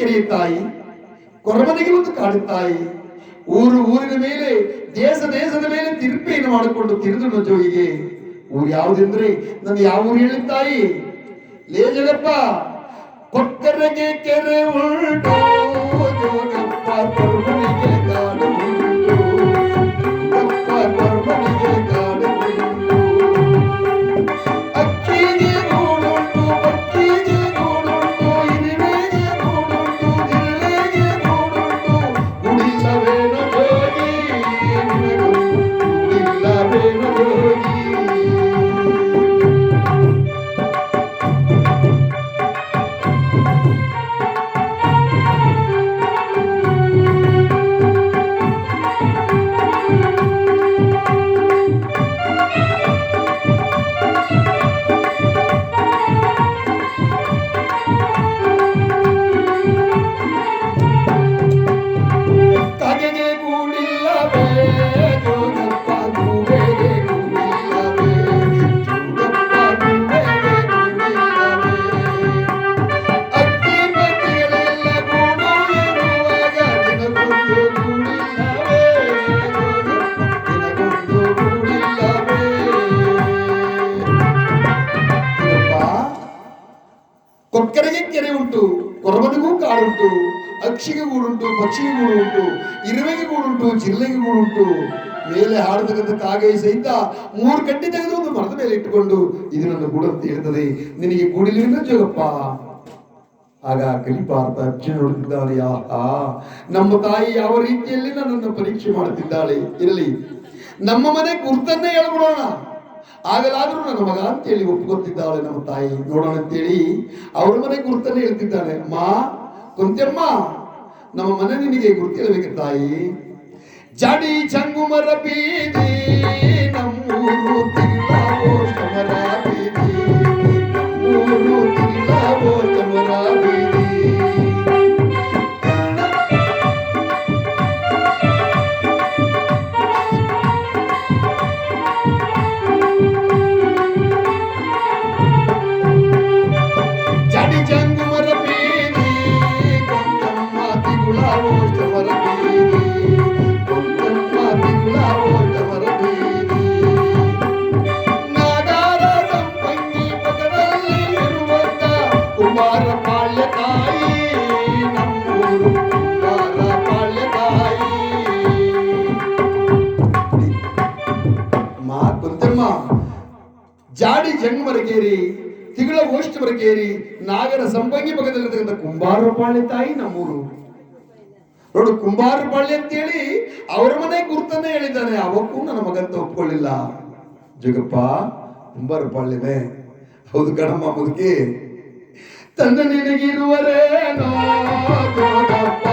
ಕೆರೆಯ ತಾಯಿ, ಕೊರಮನೆಗೆ ಒಂದು ಕಾಡು ತಾಯಿ, ಊರಿನ ಮೇಲೆ ದೇಶದ ಮೇಲೆ ತಿರುಪೆಯನ್ನು ಮಾಡಿಕೊಂಡು ತಿರುದು ಜೋಗಿಗೆ ಊರು ಯಾವುದೆಂದ್ರೆ ನನ್ನ ಯಾವ ಊರು ಹೇಳಿ ತಾಯಿ? ಲೇ ಜಗಪ್ಪ, ಕೊಕ್ಕರೆಗೆ ಕೆರೆ ಉಂಟು, ಜೋಗಪ್ಪ ಕೊರಮನೆಗೆ ಕಾಡು ಉಂಟು, ಜೋಗಪ್ಪ ಕೊರಮನೆಗೆ ಕಾಡು ಉಂಟು. ಅಕ್ಕಿಗೆ ಗೂಡುಂಟು, ಪಕ್ಕಿಗೆ ಗೂಡುಂಟು, ಇರುವೆಗೆ ಗೂಡುಂಟು, ಜಿರಳೆಗೆ ಗೂಡುಂಟು, ಗುಡಿಲ್ಲವೇನೋ ಜೋಗಿ, ಗುಡಿಲ್ಲವೇನೋ ಜೋಗಿ. ಕೊಕ್ಕರೆಗೆ ಕೆರೆ ಉಂಟು, ಕೊರಮನಿಗೂ ಕಾಡುಂಟು, ಅಕ್ಷಿಗೆ ಗೂಡುಂಟು, ಪಕ್ಷಿಗೆ ಗೂಡು ಉಂಟು, ಇರುವೆಗೆ ಗೂಡುಂಟು, ಜಿಲ್ಲೆಗೆ ಗೂಡುಂಟು. ಮೇಲೆ ಹಾಡತಕ್ಕಂಥ ಕಾಗೆ ಸಹಿತ 3 ಕಡ್ಡಿ ತೆಗೆದು ಒಂದು ಮರದ ಮೇಲೆ ಇಟ್ಟುಕೊಂಡು ಇದು ನನ್ನ ಗೂಡು ಅಂತ ಹೇಳ್ತದೆ. ನಿನಗೆ ಗೂಡಿಲಿಲ್ಲ ಜೋಗಪ್ಪ. ಆಗ ಕಲಿಪಾರ್ಥ ಅರ್ಜುನ ನೋಡುತ್ತಿದ್ದಾಳೆ, ಆಹಾ ನಮ್ಮ ತಾಯಿ ಯಾವ ರೀತಿಯಲ್ಲಿ ನನ್ನನ್ನು ಪರೀಕ್ಷೆ ಮಾಡುತ್ತಿದ್ದಾಳೆ. ಇರಲಿ, ನಮ್ಮ ಮನೆ ಗುರ್ತನ್ನೇ ಹೇಳ್ಬಿಡೋಣ, ಆಗಲಾದ್ರೂ ನನ್ನ ಮಗ ಅಂತೇಳಿ ಒಪ್ಪಿಕೊತಿದ್ದಾಳೆ ನಮ್ಮ ತಾಯಿ. ನೋಡೋಣ ಅಂತೇಳಿ ಅವ್ರ ಮನೆ ಗುರ್ತನ್ನೇ ಹೇಳ್ತಿದ್ದಾಳೆ. ಮಾ ಕುಂತಮ್ಮ, ನಮ್ಮ ಮನೆ ನಿನಗೆ ಗುರ್ತು ಹೇಳಬೇಕು ತಾಯಿ. ಜಡಿ ಚಂಗುಮರ ಬೀದಿ ನಮ್ಮೂರು ತಿರುಳಾವೋ ಸಮರ ಬೀದಿ, ನಮ್ಮೂರು ತಿರುಳಾವೋ ಸಮರ ಬೀದಿ. ಜಡಿ ಚಂಗುಮರ ಬೀದಿ ಕೊಂತಮ್ಮ ತಿರುಳಾವೋ ಸಮರ ಬೀದಿ, ಕೊಂತಮ್ಮ ತಿರುಳಾವೋ ಸಮರ ಬೀದಿ. ನಾಗಾರ ಸಂಪಂಗಿ ಪಕ್ಕದಲ್ಲಿ ಇರುವಂತ ಕುಮಾರ ಪಾಳ್ಯ ತಾಯಿ, ನಮ್ಮೂರು ಕುಮಾರ ಪಾಳ್ಯ ತಾಯಿ. ಮಾ ಕುಂತಮ್ಮ, ಜಾಡಿ ಜಂಗಮರಗೇರಿ, ತಿಗಳ ಓಷ್ಟಮರಗೇರಿ, ನಾಗರ ಸಂಪಂಗಿ ಪಕ್ಕದಲ್ಲಿರ್ತಕ್ಕಂಥ ಕುಂಬಾರಪಾಳ್ಯ ತಾಯಿ ನಮ್ಮೂರು. ನೋಡು, ಕುಂಬಾರಪಾಳ್ಯ ಅಂತೇಳಿ ಅವರ ಮನೆ ಗುರ್ತನ್ನೇ ಹೇಳಿದ್ದಾನೆ. ಅವಕ್ಕೂ ನನ್ನ ಮಗಂತ ಒಪ್ಕೊಳ್ಳಿಲ್ಲ. ಜಗಪ್ಪ ಕುಂಬಾರಪಾಳ್ಯವೇ ಹೌದು ಕಣಮ್ಮ ಮುದುಕಿ. ತಂದ ನಿನಗಿರುವರೇನೋ ಜೋಗಪ್ಪ.